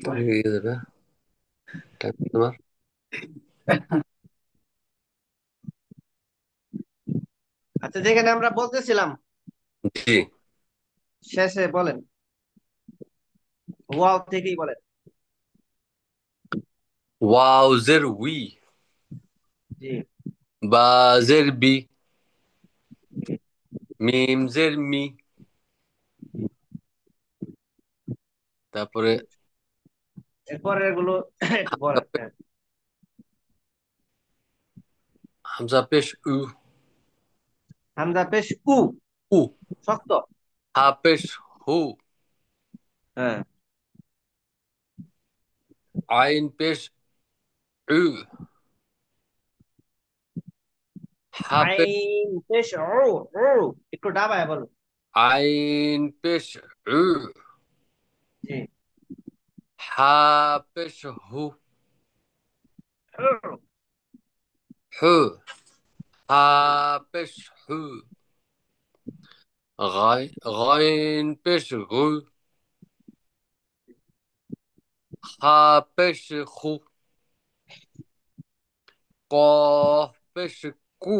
হয়ে যাবে টাইম তোমার। আচ্ছা, যেখানে আমরা বলতেছিলাম জি। শেষে বলেন, ওয়াও থেকেই বলেন। ওয়াউজের উই, জি। বাজের বি, মিমজের মি, তারপরে এরপরে এগুলো একটু বলেন। হ্যাঁ। হামজা পেশ উ, হামজা পেশ উ, উ, শক্ত। হা পেশ হু, হ্যাঁ। আইন পেশ উ, হা পেশ, আইন পেশ ও, ও একটু ডাবায় বলুন। আইন পেশ উ, জি। হা পেশ হু, ও, হু, হা পেশ হু, غين পেশ গু, হা পেশ খু, কফ পেশ কু,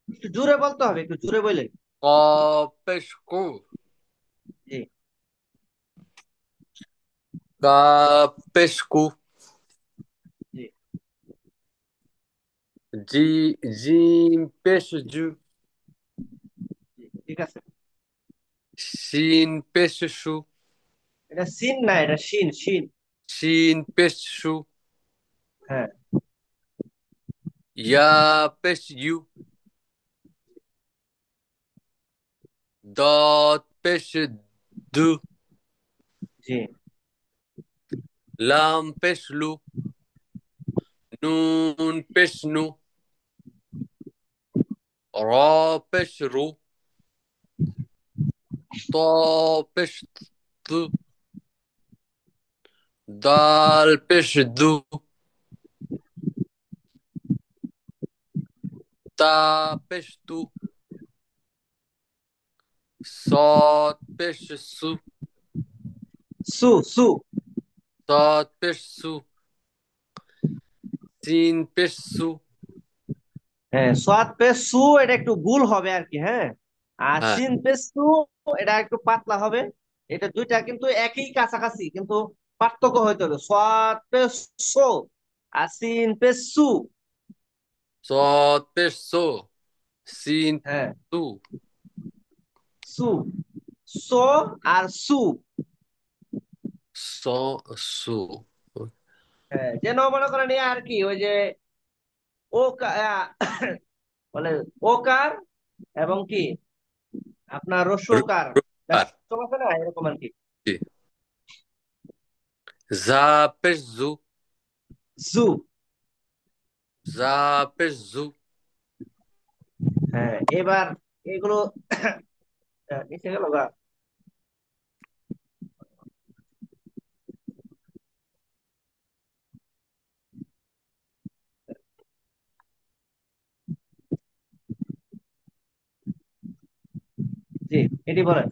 একটু জোরে বলতে হবে, একটু জোরে বলে। কফ পেশ কু, জি। কাফ পেশ কু, জি। জি, জিম পেশ জু, জি, ঠিক আছে। শিন পেশ সু, এটা সিন না, এটা শিন, শিন। শিন পেশ সু, হ্যাঁ। ইয়া পেশ ইউ, দত পেশ দু, জি। লাম পেশ লু, নুন পেশ নু, র পেশ রু, ত পেশ তু, দাল পেশ দু, তা পেশ তু, صاد পেশ সু, সু, সু। صاد পেশ সু, সিন পেশ সু। হ্যাঁ, সোয়াদ পেশ সু, এটা একটু গুল হবে আর কি। হ্যাঁ। আর হ্যাঁ, সিন পেশ সু, এটা একটু পাতলা হবে। এটা দুইটা কিন্তু একই কাছাকাছি, কিন্তু পার্থক্য হইতে হবে। সোয়াদ পেশ সো আর সিন পেশ সু। صاد পেশ সো, সিন হ্যাঁ। সু, সু, সো আর সু। স সু। হ্যাঁ, যেন মনে করেন আর কি, ওই যে ও বলে ওকার, এবং কি আপনার রস্যকার রুকার। ব্যস্ত আছে না, এরকম আর কি। জি। জা পেশ জু, জু। জা পেশ জু। হ্যাঁ, এবার এগুলো এসে গেল গা। জি, এটি বলেন।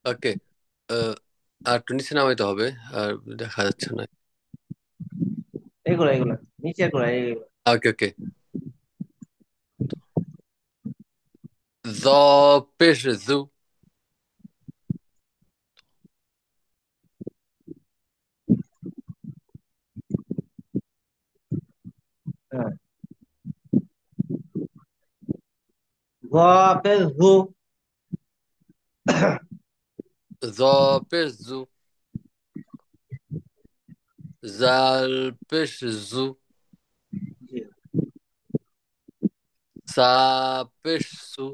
ওকে। আর একটু নিচে নামাইতে হবে, আর দেখা যাচ্ছে না। এগুলো এগুলো নিচের গুলো এইগুলো। ওকে ওকে। জ পেশ জু, হ্যাঁ। গ পেশ ঘু। জ পেশ জু, জাল পেশ জু, জি। সা পেশ সু,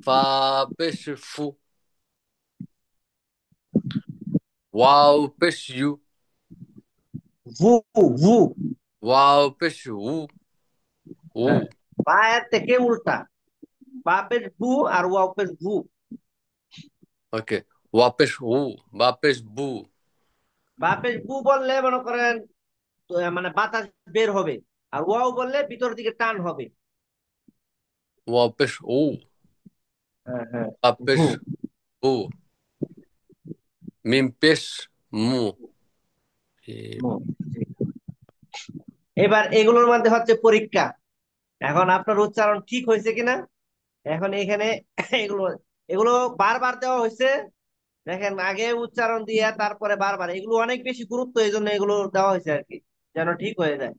ফা পেশ ফু, ওয়াও পেশ ইউ, ভু, ভু। ওয়াও পেশ উ, উ। হ্যাঁ, পায়ের থেকে উল্টা। বা পেশ ভু আর ওয়াও পেশ ভু। ওকে। ওয়া পেশ উ, বা পেশ বু। বা পেশ ভু বললে মনে করেন তো, মানে বাতাস বের হবে। আর ওয়াও বললে ভিতর দিকে টান হবে। ওয়া পেশ ও, হ্যাঁ হ্যাঁ। বা পেশ ঘু। ও, মিম পেশ মু। এ, মু। জি। এবার এগুলোর মধ্যে হচ্ছে পরীক্ষা। এখন আপনার উচ্চারণ ঠিক হয়েছে কিনা। এখন এখানে এগুলো এগুলো বারবার দেওয়া হয়েছে। দেখেন, আগে উচ্চারণ দিয়ে তারপরে বারবার, এগুলো অনেক বেশি গুরুত্ব, এই জন্য এগুলো দেওয়া হয়েছে আর কি, যেন ঠিক হয়ে যায়।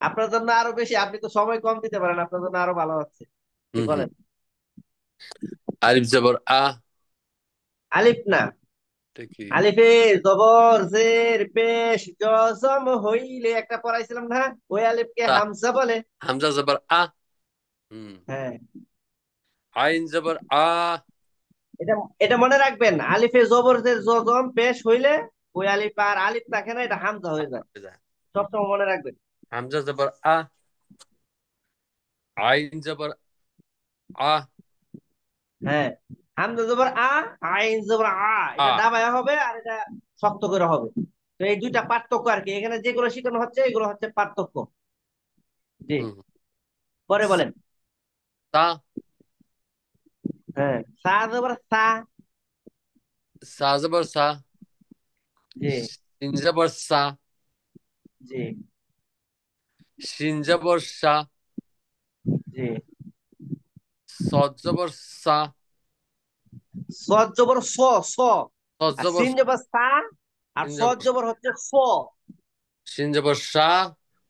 আপনার জন্য আরো বেশি, আপনি তো সময় কম দিতে পারেন, আপনার জন্য আরো ভালো হচ্ছে। কি হুম হুম। বলেন? আলিফ জবর আ। আলিফ না। এটা কি? আলিফে জবর জের পেশ জজম হইলে একটা পড়াইছিলাম না, ওই আলিফকে তা, হামজা বলে। হামজা জবর আ। হুম। হ্যাঁ। আইন জবর আ। এটা এটা মনে রাখবেন, আলিফে জবর জের জজম পেশ হইলে ওই আলিফ আর আলিফ থাকে না, এটা হামজা হয়ে যায়। হুম। সবসময় মনে রাখবেন। হামজা জবর আ। আইন জবর আ। হ্যাঁ। হামজা জবর আ, আইন জবর আ, এটা আ। দাবায়া হবে আর এটা শক্ত করে হবে। তো এই দুইটা পার্থক্য আর কি, এখানে যেগুলো শেখানো হচ্ছে এগুলো হচ্ছে পার্থক্য। জি। হুম। পরে বলেন। তা। হ্যাঁ, সা জবর সা। সা জবর সা। জি। শিন জবর সা। জি। শিন জবর সা। জি। সদ জবর সা। সদ জবর স, স। সদ আর জবর সিন জবর সা। আর শিন সদ জবর জবর হচ্ছে স। শিন জবর সা।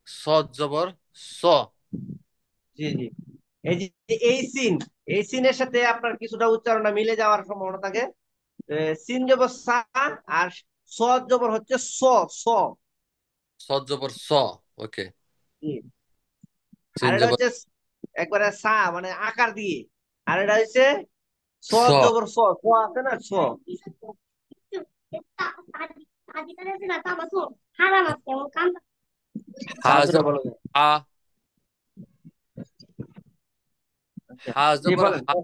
সদ জবর স। জি জি। এই যে এই সিন, এই সিনের সাথে আপনার কিছুটা উচ্চারণটা মিলে যাওয়ার সম্ভাবনা থাকে। সিন জবর সা, আর সদ জবর হচ্ছে স, স। সদ জবর স। ওকে। জি। আর শিন এটা জবর হচ্ছে একবারে সা মানে আকার দিয়ে। আর এটা হচ্ছে স। সদ জবর স, স আছে না, স। হা সাহায্যটা জবর বলো যায়। হা। আচ্ছা। হা জি জবর বলেন। হা।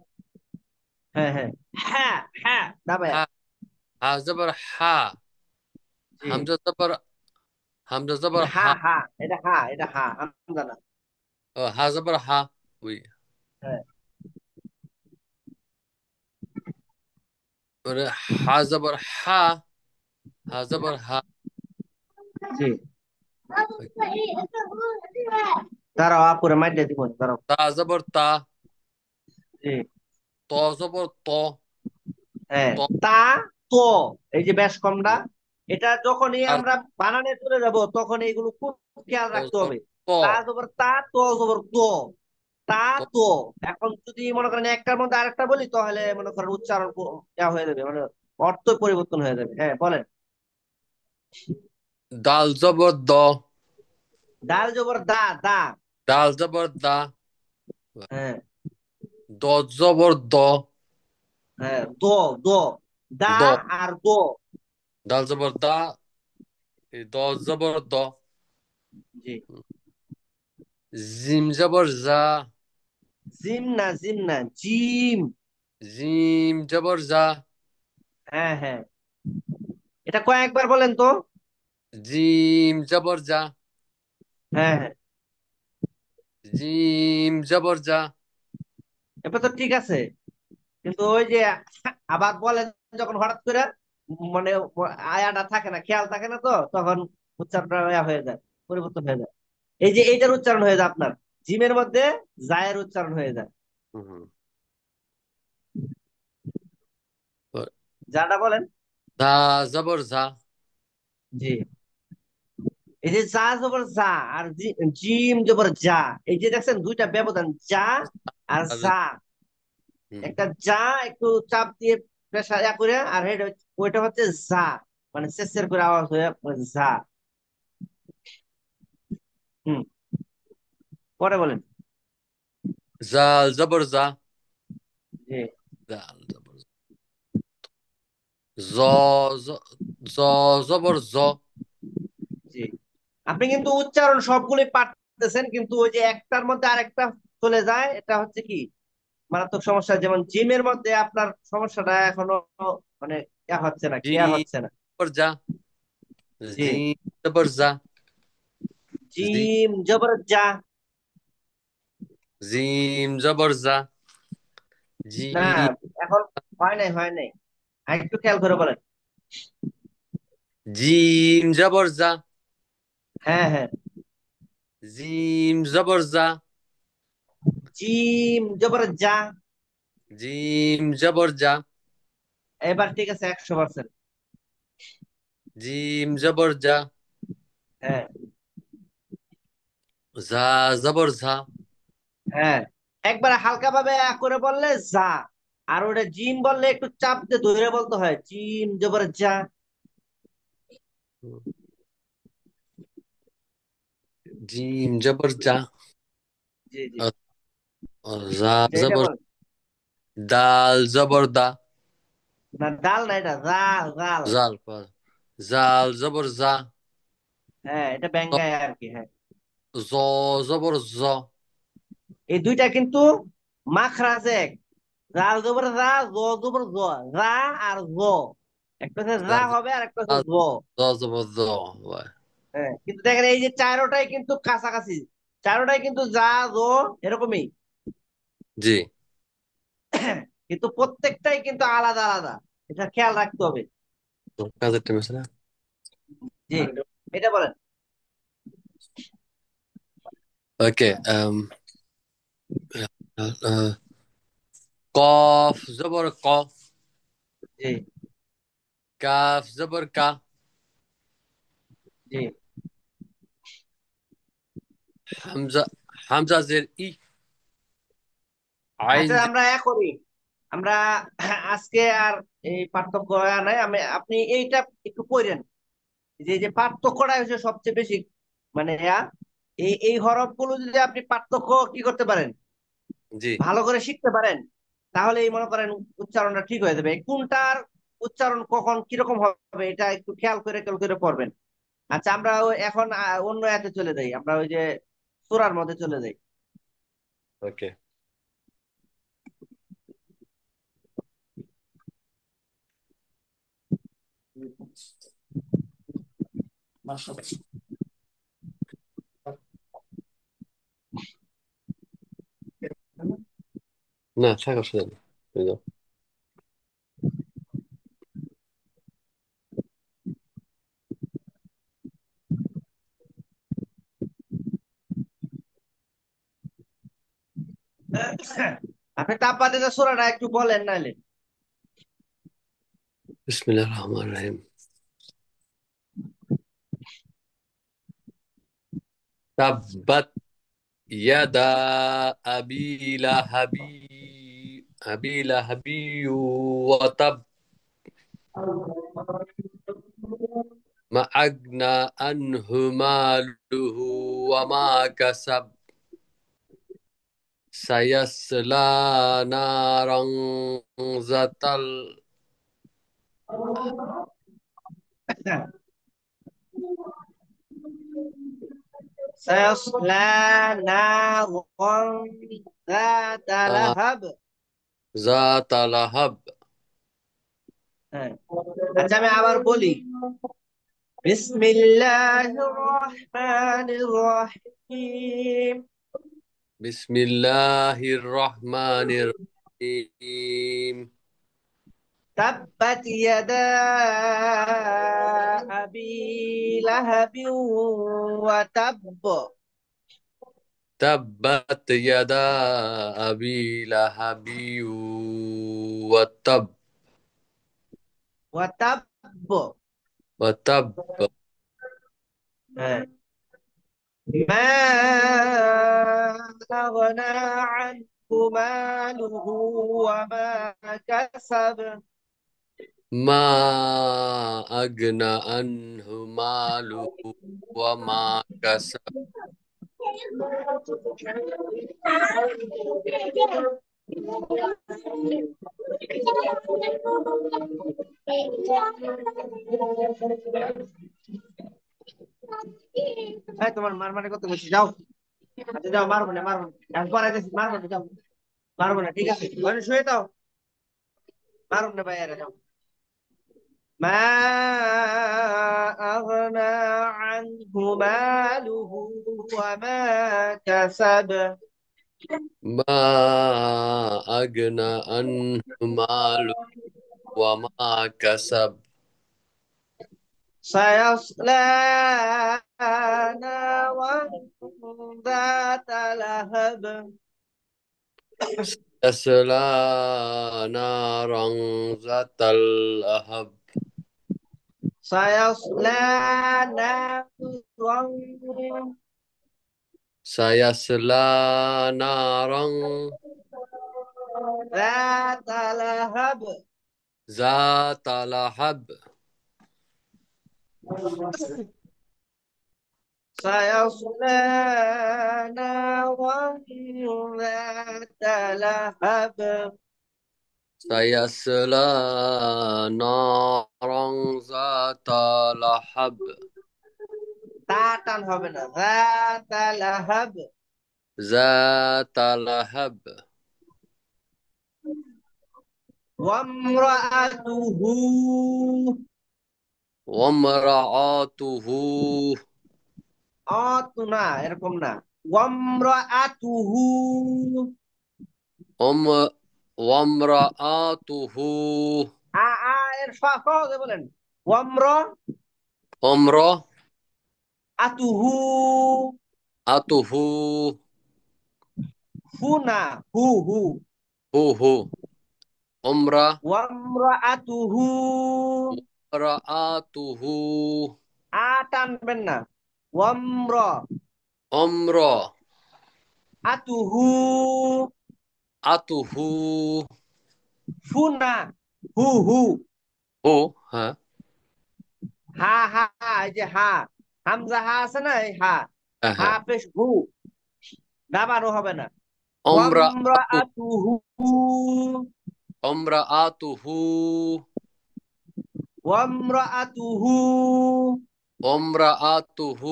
হ্যাঁ হ্যাঁ। হ্যাঁ হ্যাঁ দাবায়। হা। হা জবর হা। জি। হামজা জবর হামজা জবর এটা হা হা। হা, এটা হা, এটা হা, হামজা না। ও, হা জবর হা। উই। হ্যাঁ। ওরে, হা জবর হা। হা জবর হা। জি। দাঁড়াও, আপুরে মাইরে দিব, দাঁড়াও। তা জবর তা। জি। ত জবর ত। হ্যাঁ। ত। তা, তো, এই যে ব্যাস কমটা, এটা যখনই আর আমরা বানানে চলে যাব তখন এইগুলো খুব খেয়াল ত রাখতে জবর হবে। ত। তা জবর তা, তো জবর তো। তা, ত। তো। এখন যদি মনে করেন একটার মধ্যে আরেকটা বলি, তাহলে মনে করেন উচ্চারণ ইয়া হয়ে যাবে, মানে অর্থ পরিবর্তন হয়ে যাবে। হ্যাঁ বলেন। দাল জবর দ। ডাল জবর দা, দা। দাল জবর দা। হ্যাঁ দ জবর দ। হ্যাঁ। দো, দো। দা দ। আর দো। দাল জবর দা। এই দ জবর দ। জি। জিম জবর জা। জিম না, জিম না, জিম। জিম জবর জা। হ্যাঁ হ্যাঁ। এটা কয়েকবার বলেন তো। জিম জবর জা। হ্যাঁ হ্যাঁ। জিম জবর জা। এবার তো ঠিক আছে, কিন্তু ওই যে আবার বলেন যখন হঠাৎ করে, মানে আয়াটা থাকে না, খেয়াল থাকে না, তো তখন উচ্চারণটা ইয়া হয়ে যায়, পরিবর্তন হয়ে যায়। এই যে এইটার উচ্চারণ হয়ে যায় আপনার, জিমের মধ্যে জায়ের উচ্চারণ হয়ে যায়। হুম। যাটা বলেন। জা জবর জা। জি। এই যে যা জবর যা, আর জিম জবর যা। এই যে দেখছেন দুইটা ব্যবধান, যা আর আর যা। হুম। একটা যা একটু চাপ দিয়ে প্রেসার ইয়া করে, আর ওইটা হচ্ছে যা, মানে শেষের করে আওয়াজ হয়ে যা। হুম। পরে বলেন। জাল জবর জা। জি। জাল জবর জা। জ জ জ জবর জ। জি। আপনি কিন্তু উচ্চারণ সবগুলোই পারতেছেন, কিন্তু ওই যে একটার মধ্যে আরেকটা চলে যায়, এটা হচ্ছে কি মারাত্মক সমস্যা। যেমন জিমের মধ্যে আপনার সমস্যাটা এখনো মানে ইয়া হচ্ছে না, ক্লিয়ার জিম হচ্ছে না। জবর জা। জি। জিম জবর জা। জি জিম জবর যা। জিম জবর জা। জি। না, এখন হয় নাই, হয় নাই। একটু খেয়াল করে বলেন। জিম জবর জা। হ্যাঁ, হ্যাঁ। জিম জবর জা। জিম জবর যা। জিম জবর জা। এবার ঠিক আছে, 100%। জিম জবর জা। হ্যাঁ, জা জবর ঝা। হ্যাঁ। একবার হালকা ভাবে করে বললে যা। আর ওটা জিম বললে একটু চাপ দিয়ে ধরে বলতে হয়, জিম জবর যা। জিম জবর জা। জি, জি। জা এটা জবর। বল। দাল জবর দা। না, ডাল না, এটা জাল, জাল। জাল জাল জবর জা। হ্যাঁ, এটা ব্যাঙ্গায় আর কি, হ্যাঁ। জ জবর জ। এই দুইটা কিন্তু মাখরাজ এক। জাল জবর জা, জ জবর জ। জা আর জ। একটা হচ্ছে জা জা হবে, আর একটা হচ্ছে জ। জ জবর জ। হ্যাঁ, কিন্তু দেখেন এই যে চারোটাই কিন্তু কাছাকাছি। চারোটাই কিন্তু যা জ এরকমই। জি। কিন্তু প্রত্যেকটাই কিন্তু আলাদা আলাদা। এটা খেয়াল রাখতে হবে। কাজের টাইম আছে না? জি। এটা বলেন। ওকে। কফ জবর ক। জি, কাফ জবর কা। জি। হামজা হামজা জের ই। আইন আচ্ছা, আমরা করি। আমরা আজকে আর এই পার্থক্য নাই, আপনি এইটা একটু কইরেন। যে পার্থক্যটা হচ্ছে সবচেয়ে বেশি, মানে এই হরফ গুলো যদি আপনি পার্থক্য কি করতে পারেন, জি। ভালো করে শিখতে পারেন, তাহলে এই মনে করেন উচ্চারণটা ঠিক হয়ে যাবে। কোনটার উচ্চারণ কখন কিরকম হবে এটা একটু খেয়াল করে পড়বেন। আচ্ছা, আমরা এখন অন্য এতে চলে যাই, আমরা ওই যে সূরার মধ্যে চলে যাই। ওকে। না থাক অসুবিধা নেই। হয়ে যাও। আপনি তাপমাত্রা সূরাটা একটু বলেন নাহলে। বিসমিল্লাহির রহমানির রহিম। তাব্বাত ইয়াদা আবি লাহাবি আবি লাহাবি ওয়া তাব। মা আগনা আনহু মালুহু ওয়া মা কাসাব। সায়াসলা নারাং যাতাল। سيصلى نارا ذات لهب। যাতা লাহাব। হ্যাঁ। আচ্ছা, আমি আবার বলি। বিসমিল্লাহির রহমানির রহিম। বিসমিল্লাহির রহমানির রহিম। تبت يدا أبي لهب وتب. تبت يدا أبي لهب وتب. وتب. وتب. হ্যাঁ। ما أغنى عنه ماله وما كسب. ما أغنى عنه ماله وما كسب. এই, তোমার মারমারি করতে বসে যাও। আচ্ছা, যাও, মারবো না, মারবো না। আমি পড়াইতেছি, মারবো না, যাও। মারবো না, ঠিক আছে, ওখানে শুয়ে দাও। মারবো না ভাইয়ারা, যাও। ما أغنى عنه ماله وما كسب. ما أغنى عنه ماله وما كسب. سيصلى نارا ذات لهب. يصلى نارا ذات اللهب. سيصلى نارا سيصلى نارا ذات لهب. ذات لهب. سيصلى نارا ذات لهب. سيصلى نارا ذات لهب. তা টান হবে না, ذات لهب. ذات لهب. وامرأته. وامرأته. অতু না, এরকম না। ওয়ামরাআতুহু। أم وامرأته. আ আ এর সহজে বলেন। امرأته. আতুহু। হু না, হু হু। هو امرأة. ওয়ামরাআতুহু। امرأته. আ টানবেন না। ওয়ামর امرأته. আতুহু। ফু না, হু হু। هو ها. হা হা হা, এই যে হা, হামজা হা আছে না, এই হা। হা أها. পেশ হু, দাবানো হবে না। امرأته. ওয়ামরাআতুহু। امرأته. ওয়ামরাআতুহু امرأته.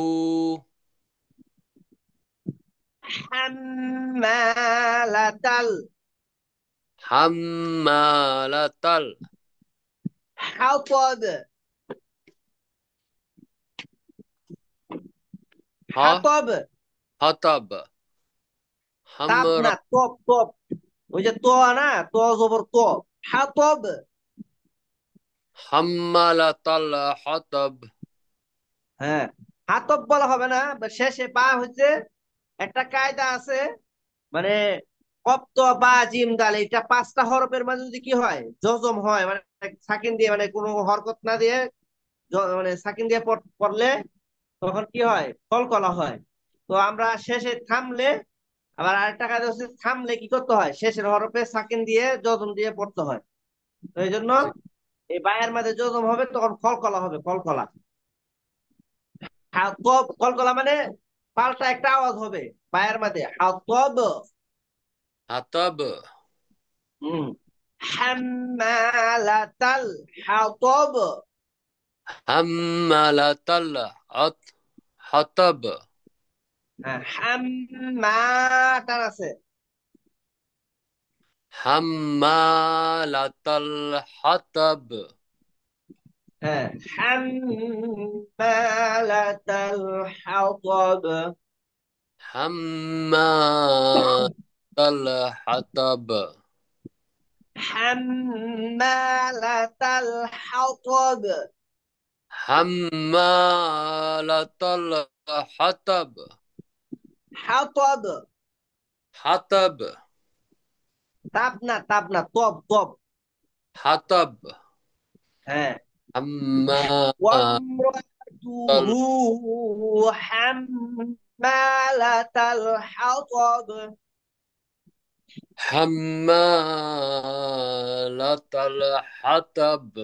হাম্মালাতাল حمالة হাতব। ها. হাতব। حطب. তাব حمر. না, তব তব। ওই যে ত না, ত জবর ত। হাতব। حمالة الحطب. হ্যাঁ, হাতব বলা হবে না, বা শেষে বা হচ্ছে। একটা কায়দা আছে, মানে কপ্ত বা জিম দাল, এটা পাঁচটা হরফের মাঝে যদি কি হয়, জজম হয়, মানে সাকিন দিয়ে, মানে কোনো হরকত না দিয়ে, মানে সাকিন দিয়ে পড়লে তখন কি হয়, কলকলা হয়। তো আমরা শেষে থামলে, আবার আরেকটা কাজ হচ্ছে, থামলে কি করতে হয়, শেষের হরফে সাকিন দিয়ে যজম দিয়ে পড়তে হয়। তো এই জন্য এই বায়ের মাঝে যজম হবে, তখন কলকলা হবে, কলকলা। হাতব, কলকলা মানে পাল্টা একটা আওয়াজ হবে বায়ের মাঝে, হাতব। حطب. হম। হাম্মালাতাল হাতব। حمالة الحطب. হ্যাঁ, হাম্মা টান আছে। حمالة الحطب. হ্যাঁ, হাম্মালাতাল হাতব। حمالة الحطب. حمالة الحطب. حمالة الحطب. حطب. حطب. তাব না, তব তব। حطب. হ্যাঁ। حمالة وامرأته حمالة الحطب. حمالة الحطب.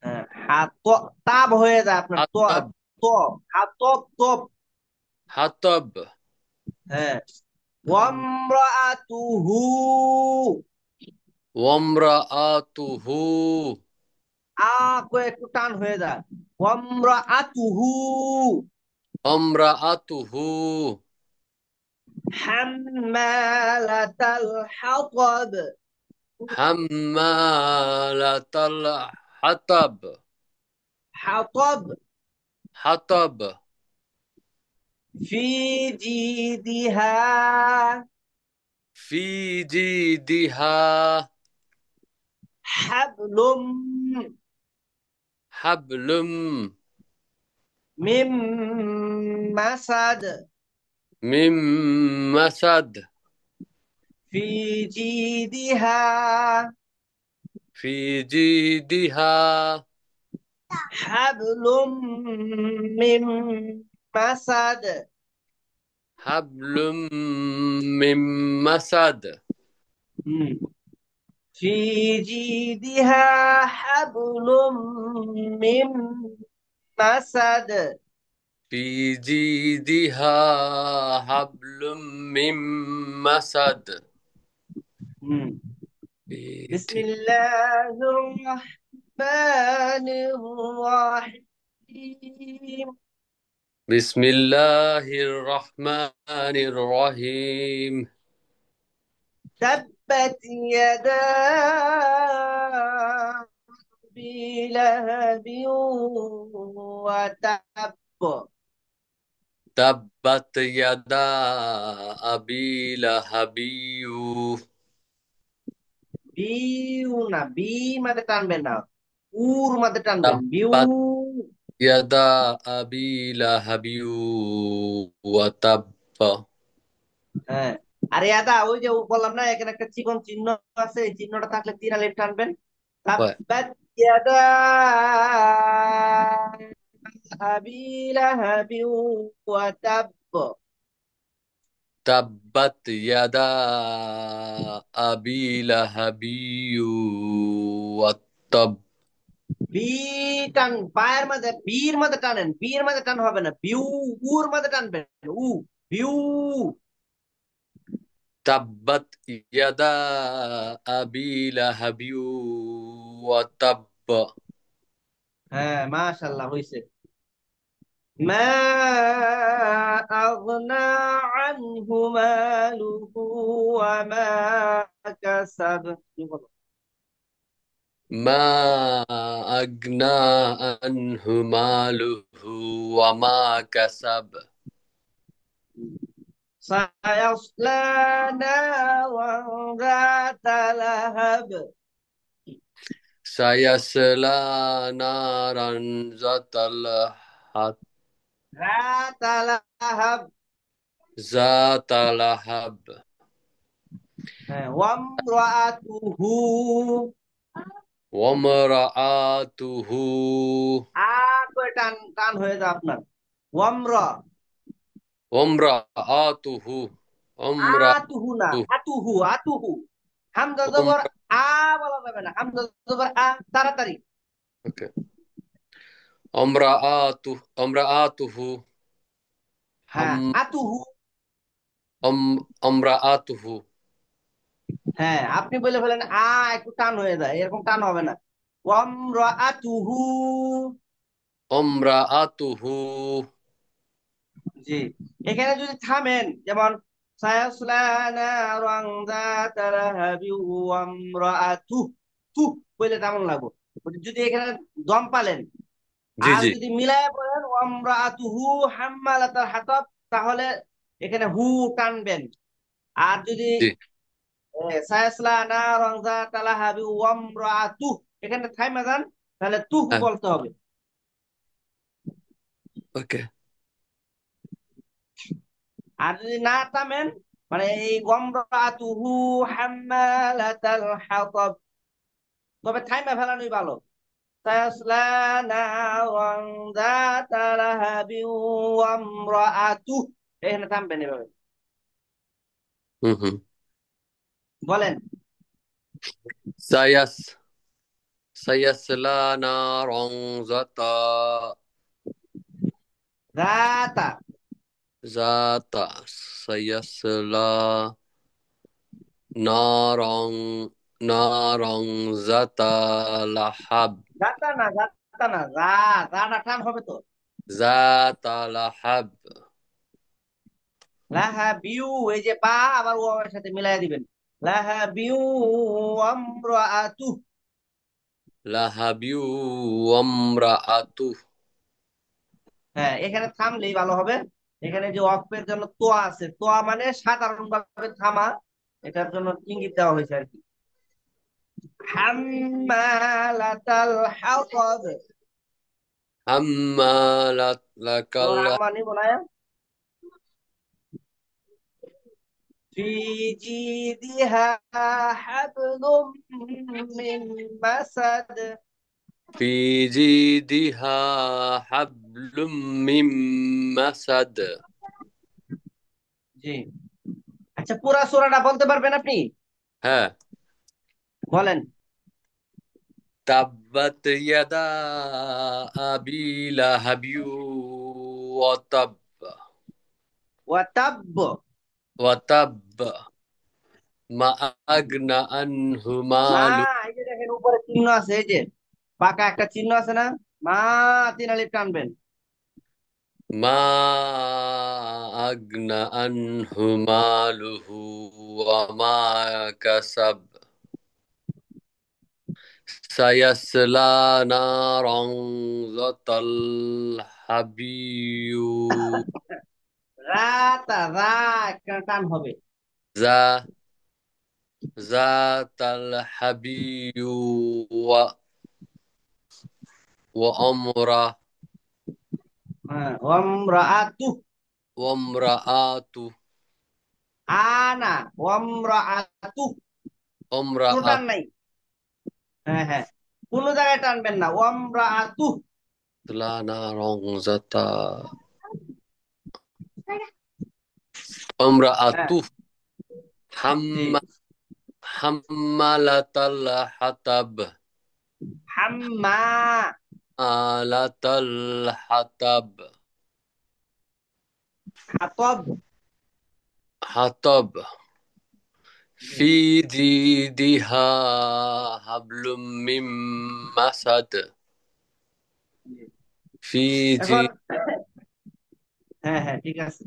হ্যাঁ, তাব হয়ে যায় আপনার তো। حطب. তো হাতব তব। حطب. হ্যাঁ। ওয়ামরাআতুহু। وامرأته. কো একটু টান হয়ে যায়। ওয়ামরাআতুহু امرأته. حمالة الحطب. حمالة الحطب. حطب. حطب. في جيدها في جيدها حبل حبل من مسد. من مسد. في جيدها في جيدها حبل من مسد. حبل من مسد. مم. في جيدها حبل من مسد. في جيدها حبل من مسد. مم. في بسم الله الرحمن الرحيم. بسم الله الرحمن الرحيم. تبت يدا أبي لهب وتب. تبت يدا أبي لهب বিউ না, বি মাঝে টানবেন না, উর মাঝে টানবেন, বিউ। تبت يدا أبي لهب وتب. হ্যাঁ, আরে আদা ওই যে বললাম না এখানে একটা চিকন চিহ্ন আছে, এই চিহ্নটা থাকলে 3 আলিফ টানবেন। তাব্বাত ইয়াদা আবি লাহাবি ওয়া তাব। تبت يدا أبي لهب وتب. বি টান, পায়ের মাঝে বীর মাঝে টানেন, বীর মাঝে টান হবে না, বিউ। উর মাঝে টানবেন, উ, বিউ। تبت يدا أبي لهب وتب. হ্যাঁ, মাশাআল্লাহ হইছে। মা আগনা আনহু মালুহু ওয়া মা কাসাব। কি বলো? ما أغنى عنه ماله وما كسب. সায়াসলা নারান যাতা লাহাব। سيصلى نارا ذات لهب. যাতা লাহাব। ذات لهب. হ্যাঁ, ওয়ামরাতুহু। وامرأته. আ করে টান টান হয়ে যায় আপনার। ওয়ামরা, وامرأته. আতুহু না, امرأته. আতুহু, আতুহু। হামজা জবর امرأة. আ বলা যাবে না, হামজা জবর আ, তাড়াতাড়ি। اوكي. امرأته. امرأته. হ্যাঁ, هم. আতুহু। امرأته. হ্যাঁ, আপনি বলে ফেলেন আ, একটু টান হয়ে যায়, এরকম টান হবে না। ওয়ামরাতুহু। امرأته. জি, এখানে যদি থামেন, যেমন সায়াসলা নারান যাতা লাহাবি ওয়ামরাতুহু, তু বলে তেমন লাগবে। যদি এখানে দম পালেন, জি আর জি যদি মিলায় বলেন ওয়ামরাতুহু হাম্মালাতাল হাতাব, তাহলে এখানে হু টানবেন। আর যদি জি। সায়াসলা নারান যাতা লাহাবি ওয়ামরাতুহু এখানে থাইমা যান, তাহলে তুহু হ্যাঁ। বলতে হবে। ওকে। আর যদি না থামেন, মানে এই ওয়ামরাতুহু হাম্মালাতাল হাতাব, তবে থাইমা ফেলানোই ভালো। সায়াসলা নারান যাতা লাহাবি ওয়ামরাতুহু, এখানে থামবেন এভাবে। হুম হুম। বলেন। سيس سيصلى نارا ذات যাতা, ذات. سيصلى نارا نارا ذات لهب. যাতা না, যাতা না, রাটা টান হবে তো। ذات لهب. লাহা বিউ, এই যে বা আবার ওয়াওয়ের সাথে মিলাই দিবেন। লাহা বিউ আমরাআতু। لهب وامرأته. হ্যাঁ, এখানে থামলেই ভালো হবে। এখানে যে ওয়াকফের জন্য তোয়া আছে, তোয়া মানে সাধারণভাবে থামা, এটার জন্য ইঙ্গিত দেওয়া হয়েছে আর কি। হাম্মালাতাল হাতাব। حمالت তো لكل হাম্মা নিব না। في جيدها حبل من مسد। في جيدها حبل من مسد. জি। আচ্ছা, পুরা সূরাটা বলতে পারবেন আপনি? ها. বলেন। تبت يدا أبي لهب وتب. ওয়াতাব। وتب ما أغنى عنه মা, ماله. এই যে দেখেন উপরে চিহ্ন আছে, এই যে পাকা একটা চিহ্ন আছে না? মা, তিন আলিফ টানবেন। ما أغنى عنه ماله وما كسب. سيصلى نارا ذات اللهب. রাতা, রা একটা টান হবে। ذا ذات اللهب وأمره হ্যাঁ, ওয়ামরাআতু। وامرأته. আনা, ওয়ামরাআতু। কোনো امرأة টান নাই। হ্যাঁ হ্যাঁ, কোনো জায়গায় টানবেন না, ওয়ামরাআতু। لا نارا ذات হ্যাঁ। امرأته জি। حمالة الحطب. হাম্মা। آلة الحطب. হাতব। حطب জি। في جيدها حبل من مسد. জি। في এখন جيد. হ্যাঁ হ্যাঁ, ঠিক আছে।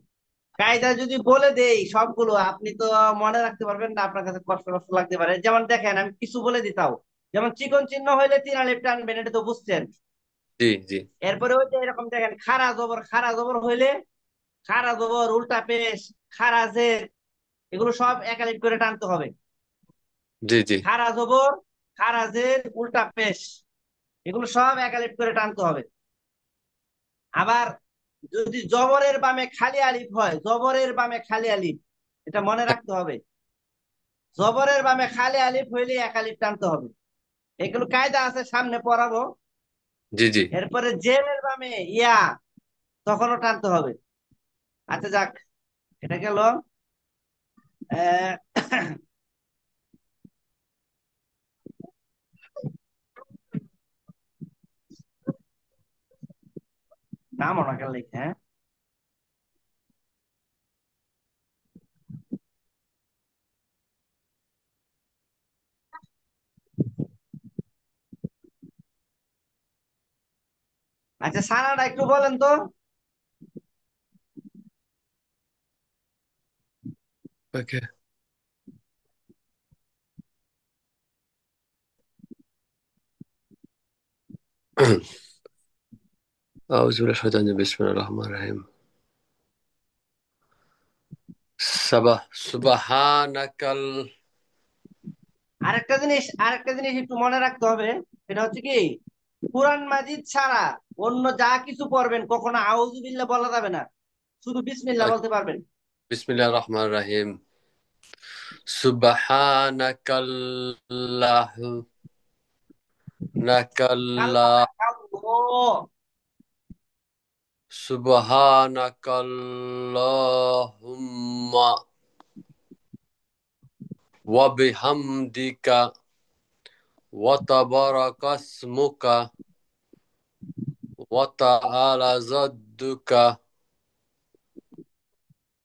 কায়দা যদি বলে দেই সবগুলো, আপনি তো মনে রাখতে পারবেন না, আপনার কাছে কষ্ট কষ্ট লাগতে পারে। যেমন দেখেন, আমি কিছু বলে দিতাম। যেমন চিকন চিহ্ন হইলে তিন আলিফ টানবেন, এটা তো বুঝছেন। জি জি এরপরে ওই যে এরকম দেখেন, খারা জবর, খারা জবর হইলে খারা জবর, উল্টা পেশ, খারাজের, এগুলো সব এক আলিফ করে টানতে হবে। জি জি খারা জবর, খারাজের, উল্টা পেশ, এগুলো সব এক আলিফ করে টানতে হবে। আবার যদি জবরের বামে খালি আলিফ হয়, জবরের বামে খালি আলিফ, এটা মনে রাখতে হবে। জবরের বামে খালি আলিফ হইলে এক আলিফ টানতে হবে। এগুলো কায়দা আছে, সামনে পড়াবো। জি জি। এরপরে জেরের বামে ইয়া, তখনও টানতে হবে। আচ্ছা যাক, এটা গেল। আহ, নাম ওনাকে লিখে, হ্যাঁ। আচ্ছা, সানাটা একটু বলেন তো। اوكي. أعوذ بالله من الشيطان الرجيم. بسم الله الرحمن الرحيم. سبحانك আরেকটা জিনিস একটু মনে রাখতে হবে। সেটা হচ্ছে কি, কোরআন মাজিদ ছাড়া অন্য যা কিছু পড়বেন কখনো আউযুবিল্লাহ বলা যাবে না, শুধু বিসমিল্লাহ বলতে পারবেন। بسم الله الرحمن الرحيم. سبحانك اللهم. কাল্লা الله. না, কাল্লো। سبحانك اللهم وبحمدك وتبارك اسمك وتعالى جدك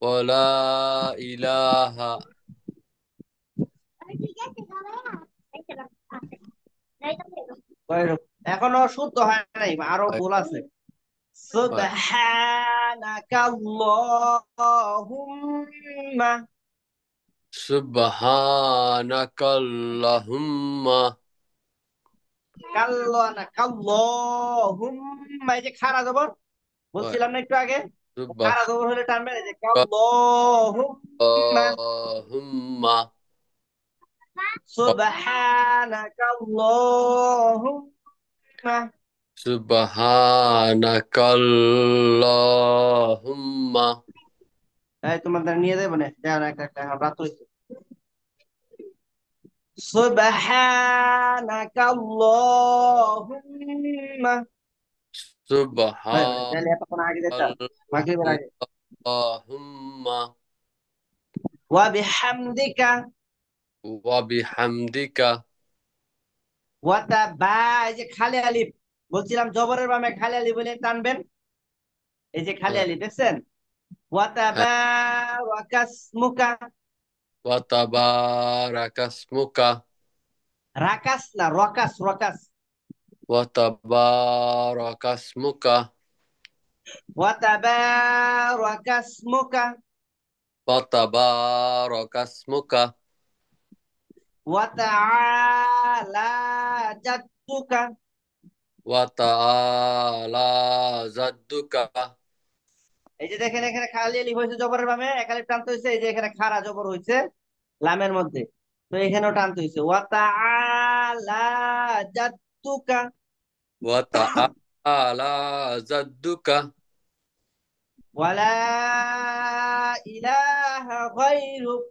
ولا إله. এখনো শুদ্ধ হয় নাই, আরো ভুল আছে। সুবহানাকাল্লাহুম্মা। سبحانك اللهم. কাল্লা না, কাল্লাহুম্মা, এই যে খাড়া জবর বলছিলাম না একটু আগে, খারা জবর হলে টানবেন, এই যে কাল্লাহুম্মা। Subhanakallahumma. সুবহানাকাল্লাহুম্মা। Subhanakallahumma. এই তোমাদের নিয়ে দেবো না, দেও না, একটা একটা রাত হইছে। সুবহানাকাল্লাহুম্মা। হয় মানে তাহলে এতক্ষণ আগে যেতাম, মাগরিবের আগে। Subhanakallahumma. ওয়া বিহামদিকা। Wa bihamdika. ওয়া বা, এই যে খালি আলিফ, বলছিলাম জবরের বামে খালি আলিফ বলে টানবেন। এই যে খালি আলিফ দেখছেন, ওয়া তাবারাকাসমুকা। Wa tabarakasmuka. রাকাস না, রকাস রকাস। Wa tabarakasmuka. ওয়া তাবারাকাসমুকা। Wa tabarakasmuka. ওয়া তাআলা জাদ্দুকা। Wa ta'ala zadduka. এই যে দেখেন এখানে খালি আলিফ হয়েছে জবরের বামে, এক আলিফ টানতে হয়েছে, এই যে এখানে খাড়া জবর হয়েছে লামের মধ্যে, তো এখানেও টানতে হয়েছে। ওয়া তাআলা জাদ্দুকা। Wa ta'ala zadduka. ওয়ালা ইলাহা গায়রুক।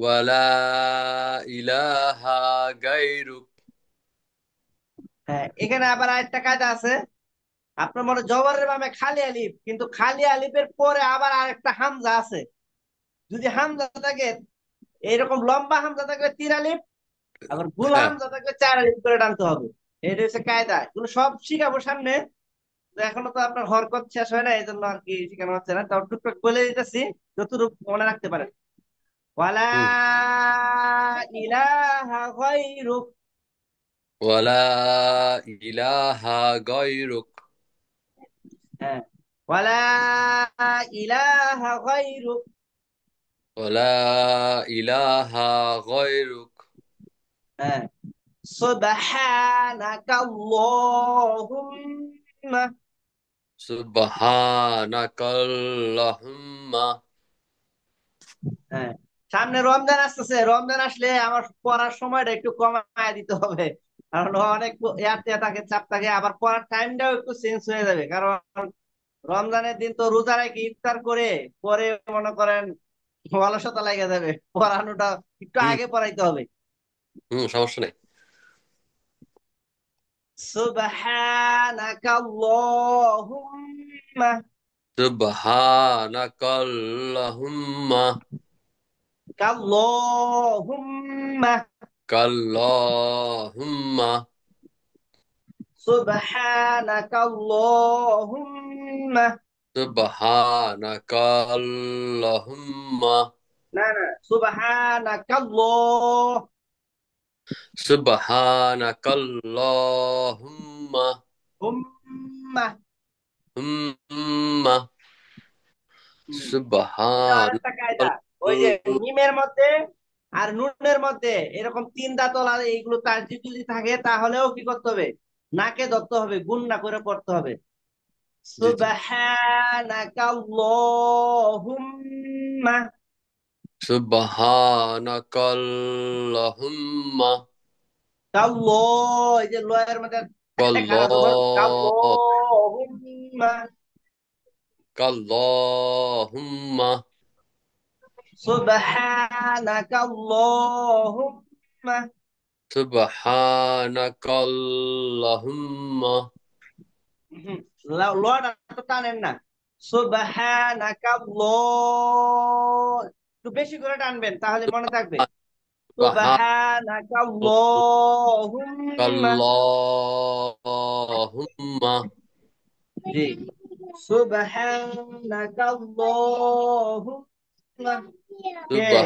Wa la ilaha gairuk. হ্যাঁ, এখানে আবার আরেকটা কায়দা আছে। আপনার মনে জবরের বামে খালি আলিফ, কিন্তু খালি আলিফের পরে আবার আরেকটা হামজা আছে। যদি হামজা থাকে, এইরকম লম্বা হামজা থাকলে 3 আলিফ, আবার গুল হামজা থাকলে 4 আলিফ করে টানতে হবে। এটা হচ্ছে কায়দা, এগুলো সব শিখাবো সামনে। তো এখনো তো আপনার হরকত শেষ হয় না, এই জন্য আর কি শেখানো হচ্ছে না, তাও টুকটাক বলে দিতেছি যতটুকু মনে রাখতে পারেন। ওয়ালা Hmm. ইলাহা গায়রুক। Wa la ilaha gairuk. হ্যাঁ, ওয়ালা ইলাহা গায়রুক। Wa la ilaha gairuk. হ্যাঁ, সুবহানাকাল্লাহুম্মা। Subhanakallahumma. হ্যাঁ, সামনে রমজান আসতেছে, রমজান আসলে আমার পড়ার সময়টা একটু কমায় দিতে হবে, কারণ অনেক ইয়াতে থাকে, চাপ থাকে, আবার পড়ার টাইমটাও একটু চেঞ্জ হয়ে যাবে, কারণ রমজানের দিন তো রোজা রেখে ইফতার করে পরে মনে করেন অলসতা লেগে যাবে, পড়ানোটা একটু হুম আগে পড়াইতে হবে। হুম, সমস্যা নেই। সুবহানাকাল্লাহুম্মা। Subhanakallahumma. কাল্লাহুম্মা। Kallahumma. সুবহানাকাল্লাহুম্মা। Subhanakallahumma. না না, সুবহানাকাল্লাহ। Subhanakallahumma. হুম্মা। Humma. এটা আরেকটা কায়দা, ওই যে মিমের মধ্যে আর নুনের মধ্যে এরকম 3 দাঁতলা এইগুলো তাসদিদ যদি থাকে, তাহলেও কি করতে হবে, নাকে ধরতে হবে, গুণ না করে পড়তে হবে। জি জি। সুবহানাকাল্লাহুম্মা। Subhanakallahumma. কাল্লাহ, এই যে লয়ের মধ্যে একটা খাড়া জবর, Kallah. কাল্লাহুম্মা। Kallahumma. সুবহানাকাল্লাহুম্মা। Subhanakallahumma. হুম, লটা তো টানেন না। সুবহানাকাল্লাহ, একটু বেশি করে টানবেন, তাহলে মনে থাকবে। সুবহানাকাল্লাহুম্মা। Subhanakallahumma. জি, সুবহানাকাল্লাহুম্মা। কে? যা,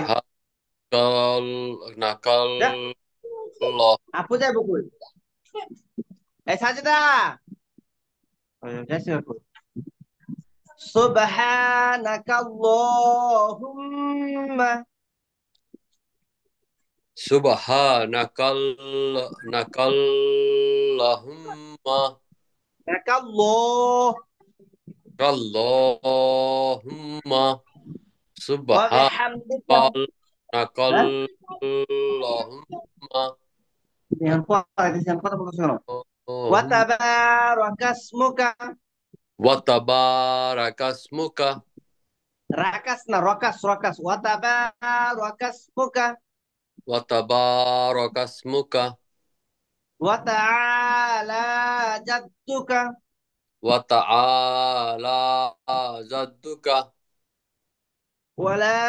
Subhanakallahumma. আপু যাইব কই? এই সাজেদা, যাইছে কই? সুবহানাকাল্লাহুম্মা। Subhanakallahumma. কাল্লাহ। اللهم سبحانك وبحمدك. ها اللهم এখন পড়াইতেছি, আমি কথা বলতেছি কেন? وتبارك اسمك. وتبارك اسمك রাকাস না, রকাস রকাস। وتبارك اسمك وتبارك اسمك وتعالى جدك وتعالى جدك ولا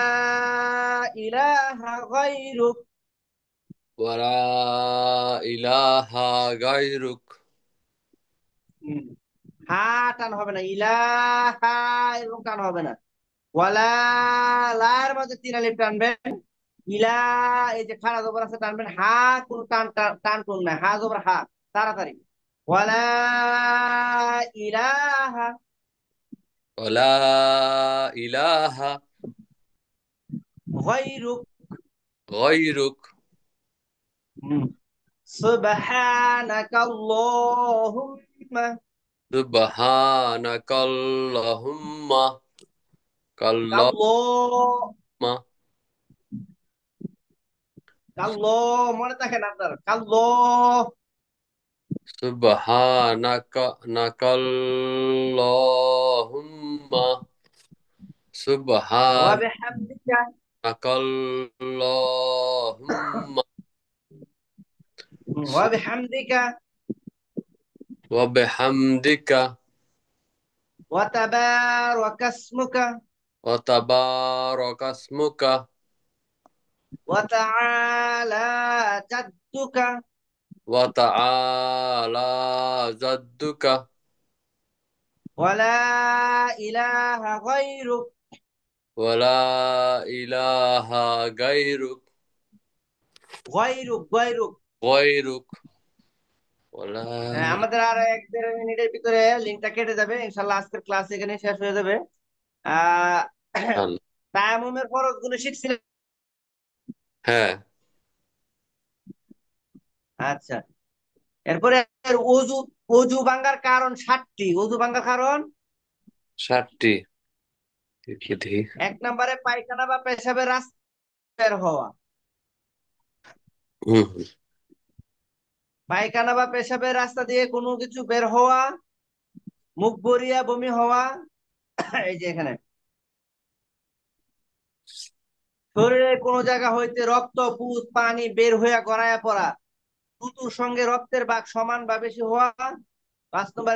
إله غيرك. ولا إله غيرك হুম। হা টান হবে না, ইলাহা এরকম টান হবে না। ওয়ালা, লার মধ্যে তিন আলিফ টানবেন। ইলা, এই যে খাড়া জবর আছে টানবেন। হা কোন টান টান টান টুন না, হা জবর হা, তাড়াতাড়ি। ওয়ালা ইলাহা ولا إله গায়রুক। غيرك হুম। সুবহানাকা আল্লাহুম্মা। سبحانك اللهم كالله কাল্লো, কাল্লো, মনে থাকেন আপনার, কাল্লো। سبحانك اللهم ওয়া سبحانك বিহামদিকা। اللهم ওয়া বিহামদিকা وبحمدك ওয়া তাবারাকা ইসমুকা وتبارك اسمك ওয়া তাআলা জাদ্দুকা وتعالى جدك ওয়া লা ইলাহা গায়রুক। ولا إله غيرك গায়রুক গায়রুক। غيرك ولا আমাদের আর এক দেড় মিনিটের ভিতরে লিঙ্কটা কেটে যাবে ইনশাল্লাহ। আজকের ক্লাস এখানে শেষ হয়ে যাবে। আহ তায়াম্মুমের ফরজ গুলো শিখছিলেন? হ্যাঁ, আচ্ছা, এরপরে অজু। অজু ভাঙ্গার কারণ 7টি। অজু ভাঙ্গার কারণ, 7টি। দেখি দেখি। এক নম্বরে পায়খানা বা পেশাবের রাস্তা বের হওয়া। হুম হুম। পায়খানা বা পেশাবের রাস্তা দিয়ে কোনো কিছু বের হওয়া, মুখ ভরিয়া বমি হওয়া। এই যে এখানে শরীরের কোন জায়গা হইতে রক্ত, পুজ, পানি বের হইয়া গড়াইয়া পড়া। থুতুর সঙ্গে রক্তের ভাগ সমান বা বেশি হওয়া। 5 নম্বরে